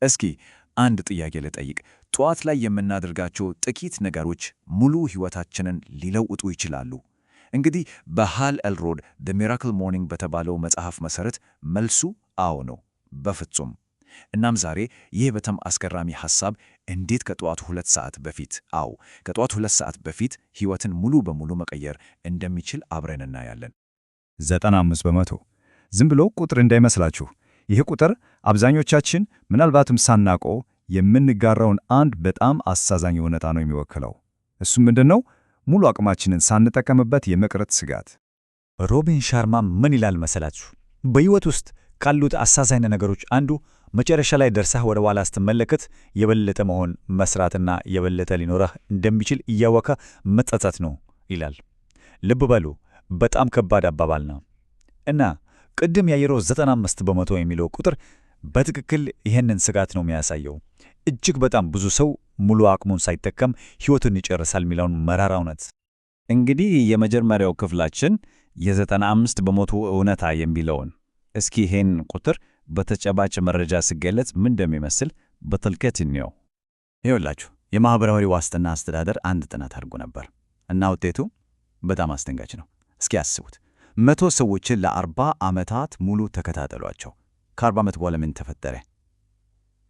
እስኪ አንድ ጥያቄ ልጠይቅ። ጠዋት ላይ የምናደርጋቸው ጥቂት ነገሮች ሙሉ ሕይወታችንን ሊለውጡ ይችላሉ? እንግዲህ በሃል ኤልሮድ ዘ ሚራክል ሞርኒንግ በተባለው መጽሐፍ መሠረት መልሱ አዎ ነው፣ በፍጹም። እናም ዛሬ ይህ በጣም አስገራሚ ሐሳብ እንዴት ከጠዋቱ 2 ሰዓት በፊት ከጠዋቱ 2 ሰዓት በፊት ሕይወትን ሙሉ በሙሉ መቀየር እንደሚችል አብረን እናያለን። 95 በመቶ ዝም ብሎ ቁጥር እንዳይመስላችሁ። ይህ ቁጥር አብዛኞቻችን ምናልባትም ሳናውቀው የምንጋራውን አንድ በጣም አሳዛኝ እውነታ ነው የሚወክለው። እሱም ምንድነው? ሙሉ አቅማችንን ሳንጠቀምበት የመቅረት ስጋት። ሮቢን ሻርማ ምን ይላል መሰላችሁ? በሕይወት ውስጥ ካሉት አሳዛኝ ነገሮች አንዱ መጨረሻ ላይ ደርሰህ ወደ ኋላ ስትመለከት የበለጠ መሆን መስራትና የበለጠ ሊኖረህ እንደሚችል እያወቀ መጸጸት ነው ይላል። ልብ በሉ፣ በጣም ከባድ አባባል ነው እና ቅድም ያየረው 95 በመቶ የሚለው ቁጥር በትክክል ይህንን ስጋት ነው የሚያሳየው። እጅግ በጣም ብዙ ሰው ሙሉ አቅሙን ሳይጠቀም ሕይወቱን ይጨርሳል የሚለውን መራራ እውነት። እንግዲህ የመጀመሪያው ክፍላችን የ95 በመቶ እውነታ የሚለውን እስኪ ይህን ቁጥር በተጨባጭ መረጃ ሲገለጽ ምን እንደሚመስል በጥልቀት እንየው። ይኸውላችሁ የማኅበራዊ ዋስትና አስተዳደር አንድ ጥናት አድርጎ ነበር እና ውጤቱ በጣም አስደንጋጭ ነው። እስኪ አስቡት፣ 100 ሰዎችን ለ40 ዓመታት ሙሉ ተከታተሏቸው። ከ40 ዓመት በኋላ ምን ተፈጠረ?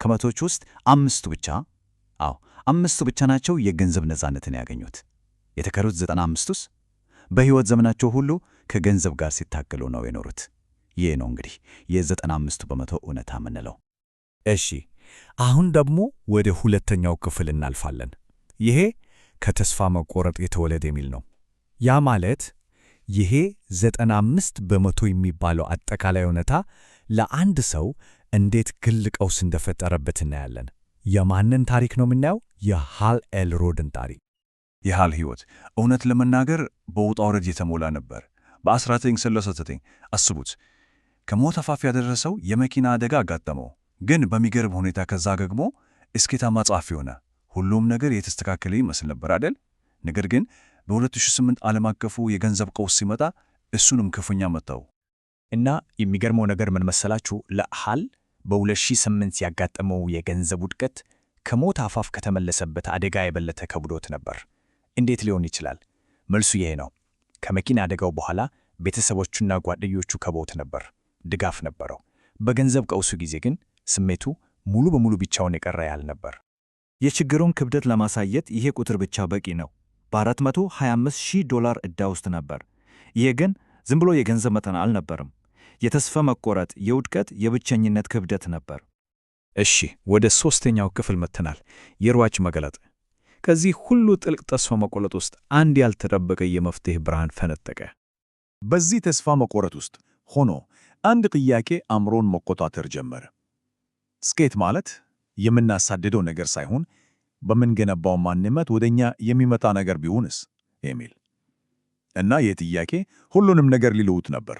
ከመቶዎች ውስጥ አምስቱ ብቻ ናቸው የገንዘብ ነፃነትን ያገኙት። የተቀሩት 95ቱስ በሕይወት ዘመናቸው ሁሉ ከገንዘብ ጋር ሲታገሉ ነው የኖሩት። ይህ ነው እንግዲህ የ95 በመቶ እውነታ የምንለው። እሺ፣ አሁን ደግሞ ወደ ሁለተኛው ክፍል እናልፋለን። ይሄ ከተስፋ መቆረጥ የተወለደ የሚል ነው። ያ ማለት ይሄ 95 በመቶ የሚባለው አጠቃላይ እውነታ ለአንድ ሰው እንዴት ግል ቀውስ እንደፈጠረበት እናያለን። የማንን ታሪክ ነው የምናየው? የሃል ኤልሮድን ታሪክ። የሃል ሕይወት እውነት ለመናገር በውጣ ውረድ የተሞላ ነበር። በ1939 አስቡት፣ ከሞት አፋፍ ያደረሰው የመኪና አደጋ አጋጠመው። ግን በሚገርም ሁኔታ ከዛ ደግሞ ስኬታማ ጸሐፊ ሆነ። ሁሉም ነገር የተስተካከለ ይመስል ነበር አይደል? ነገር ግን በ2008 ዓለም አቀፉ የገንዘብ ቀውስ ሲመጣ እሱንም ክፉኛ መታው። እና የሚገርመው ነገር ምን መሰላችሁ? ለሃል በ2008 ያጋጠመው የገንዘብ ውድቀት ከሞት አፋፍ ከተመለሰበት አደጋ የበለጠ ከብዶት ነበር። እንዴት ሊሆን ይችላል? መልሱ ይሄ ነው። ከመኪና አደጋው በኋላ ቤተሰቦቹና ጓደኞቹ ከበውት ነበር፣ ድጋፍ ነበረው። በገንዘብ ቀውሱ ጊዜ ግን ስሜቱ ሙሉ በሙሉ ብቻውን የቀረ ያህል ነበር። የችግሩን ክብደት ለማሳየት ይሄ ቁጥር ብቻ በቂ ነው። $425,000 ዕዳ ውስጥ ነበር። ይሄ ግን ዝም ብሎ የገንዘብ መጠን አልነበርም። የተስፋ መቆረጥ፣ የውድቀት፣ የብቸኝነት ክብደት ነበር። እሺ፣ ወደ ሦስተኛው ክፍል መጥተናል። የሯጭ መገለጥ። ከዚህ ሁሉ ጥልቅ ተስፋ መቆረጥ ውስጥ አንድ ያልተጠበቀ የመፍትሔ ብርሃን ፈነጠቀ። በዚህ ተስፋ መቆረጥ ውስጥ ሆኖ አንድ ጥያቄ አእምሮን መቆጣጠር ጀመረ። ስኬት ማለት የምናሳድደው ነገር ሳይሆን በምንገነባው ማንነት ወደኛ የሚመጣ ነገር ቢሆንስ የሚል እና ይህ ጥያቄ ሁሉንም ነገር ሊለውጥ ነበር።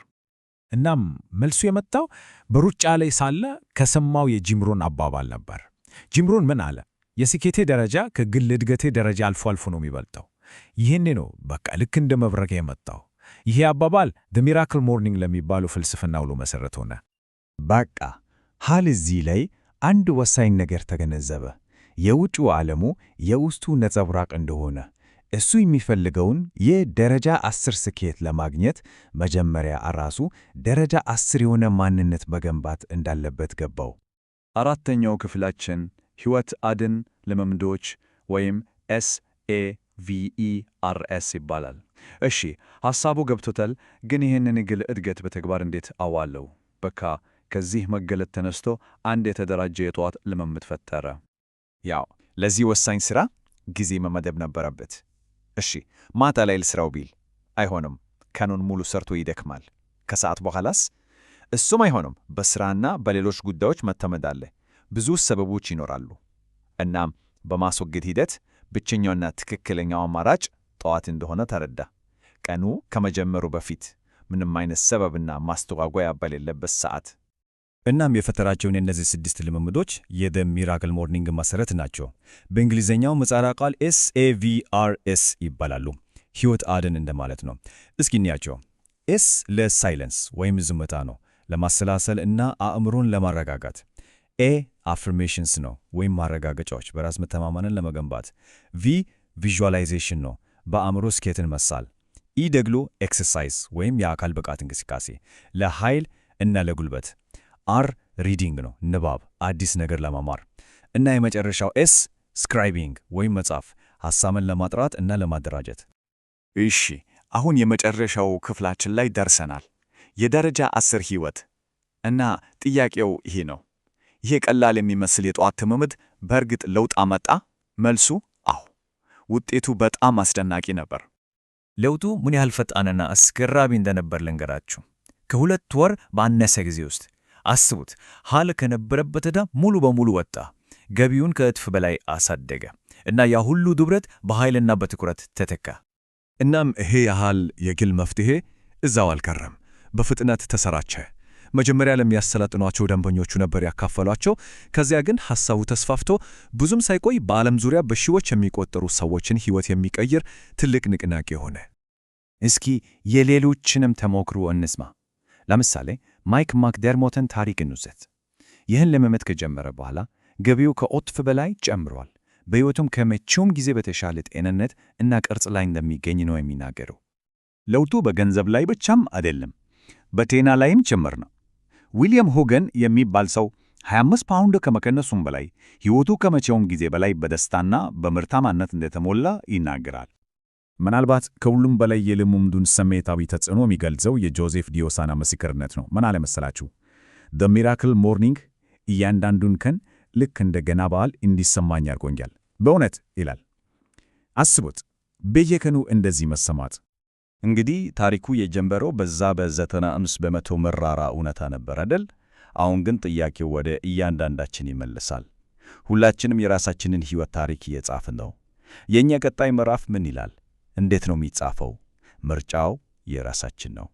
እናም መልሱ የመጣው በሩጫ ላይ ሳለ ከሰማው የጂም ሮን አባባል ነበር። ጂም ሮን ምን አለ? የስኬቴ ደረጃ ከግል እድገቴ ደረጃ አልፎ አልፎ ነው የሚበልጠው። ይህኔ ነው በቃ ልክ እንደ መብረቅ የመጣው። ይሄ አባባል ዘ ሚራክል ሞርኒንግ ለሚባለው ፍልስፍና ሁሉ መሠረት ሆነ። በቃ ሃል እዚህ ላይ አንድ ወሳኝ ነገር ተገነዘበ። የውጭው ዓለሙ የውስጡ ነጸብራቅ እንደሆነ፣ እሱ የሚፈልገውን የደረጃ 10 ስኬት ለማግኘት መጀመሪያ ራሱ ደረጃ 10 የሆነ ማንነት መገንባት እንዳለበት ገባው። አራተኛው ክፍላችን ሕይወት አድን ልምምዶች ወይም SAVERS ይባላል። እሺ፣ ሐሳቡ ገብቶታል። ግን ይህንን የግል እድገት በተግባር እንዴት አዋለው? በቃ ከዚህ መገለጥ ተነስቶ አንድ የተደራጀ የጠዋት ልምምድ ፈጠረ። ያው ለዚህ ወሳኝ ሥራ ጊዜ መመደብ ነበረበት። እሺ፣ ማታ ላይ ልሥራው ቢል አይሆንም። ቀኑን ሙሉ ሰርቶ ይደክማል። ከሰዓት በኋላስ? እሱም አይሆንም። በሥራና በሌሎች ጉዳዮች መተመድ አለ። ብዙ ሰበቦች ይኖራሉ። እናም በማስወገድ ሂደት ብቸኛውና ትክክለኛው አማራጭ ጠዋት እንደሆነ ተረዳ። ቀኑ ከመጀመሩ በፊት ምንም አይነት ሰበብና ማስተጓጓያ በሌለበት ሰዓት። እናም የፈጠራቸውን የእነዚህ 6 ልምምዶች የዘ ሚራክል ሞርኒንግ መሠረት ናቸው። በእንግሊዝኛው ምህጻረ ቃል SAVERS ይባላሉ። ሕይወት አድን እንደማለት ነው። እስኪ እንያቸው። ኤስ ለሳይለንስ ወይም ዝምታ ነው፣ ለማሰላሰል እና አእምሮን ለማረጋጋት። ኤ አፍርሜሽንስ ነው ወይም ማረጋገጫዎች በራስ መተማመንን ለመገንባት። ቪ ቪዥዋላይዜሽን ነው በአእምሮ ስኬትን መሳል። ኢ ደግሞ ኤክሰርሳይዝ ወይም የአካል ብቃት እንቅስቃሴ ለኃይል እና ለጉልበት። አር ሪዲንግ ነው ንባብ አዲስ ነገር ለመማር። እና የመጨረሻው ኤስ ስክራይቢንግ ወይም መጻፍ ሐሳብን ለማጥራት እና ለማደራጀት። እሺ አሁን የመጨረሻው ክፍላችን ላይ ደርሰናል። የደረጃ 10 ሕይወት እና ጥያቄው ይሄ ነው። ይሄ ቀላል የሚመስል የጠዋት ልምምድ በእርግጥ ለውጥ አመጣ? መልሱ አዎ። ውጤቱ በጣም አስደናቂ ነበር። ለውጡ ምን ያህል ፈጣንና አስገራሚ እንደነበር ልንገራችሁ። ከ2 ወር ባነሰ ጊዜ ውስጥ አስቡት። ሃል ከነበረበት ዕዳ ሙሉ በሙሉ ወጣ። ገቢውን ከእጥፍ በላይ አሳደገ እና ያ ሁሉ ድብረት በኃይልና በትኩረት ተተካ። እናም ይሄ ያህል የግል መፍትሄ እዛው አልቀረም፣ በፍጥነት ተሰራጨ። መጀመሪያ ለሚያሰለጥኗቸው ደንበኞቹ ነበር ያካፈሏቸው። ከዚያ ግን ሐሳቡ ተስፋፍቶ ብዙም ሳይቆይ በዓለም ዙሪያ በሺዎች የሚቆጠሩ ሰዎችን ሕይወት የሚቀይር ትልቅ ንቅናቄ ሆነ። እስኪ የሌሎችንም ተሞክሮ እንስማ። ለምሳሌ ማይክ ማክደርሞትን ታሪክ እንውሰድ። ይህን ልምምድ ከጀመረ በኋላ ገቢው ከእጥፍ በላይ ጨምሯል። በሕይወቱም ከመቼውም ጊዜ በተሻለ ጤንነት እና ቅርጽ ላይ እንደሚገኝ ነው የሚናገረው። ለውጡ በገንዘብ ላይ ብቻም አይደለም፣ በጤና ላይም ጭምር ነው። ዊሊያም ሆገን የሚባል ሰው 25 ፓውንድ ከመቀነሱም በላይ ሕይወቱ ከመቼውም ጊዜ በላይ በደስታና በምርታማነት እንደተሞላ ይናገራል። ምናልባት ከሁሉም በላይ የልምምዱን ስሜታዊ ተጽዕኖ የሚገልጸው የጆዜፍ ዲዮሳና ምስክርነት ነው። ምን አለ መሰላችሁ? ዘ ሚራክል ሞርኒንግ እያንዳንዱን ቀን ልክ እንደ ገና በዓል እንዲሰማኝ ያርጎኛል። በእውነት ይላል። አስቡት በየቀኑ እንደዚህ መሰማት። እንግዲህ ታሪኩ የጀመረው በዛ በ95% መራራ እውነታ ነበር አይደል? አሁን ግን ጥያቄው ወደ እያንዳንዳችን ይመልሳል። ሁላችንም የራሳችንን ሕይወት ታሪክ እየጻፍን ነው። የእኛ ቀጣይ ምዕራፍ ምን ይላል? እንዴት ነው የሚጻፈው? ምርጫው የራሳችን ነው።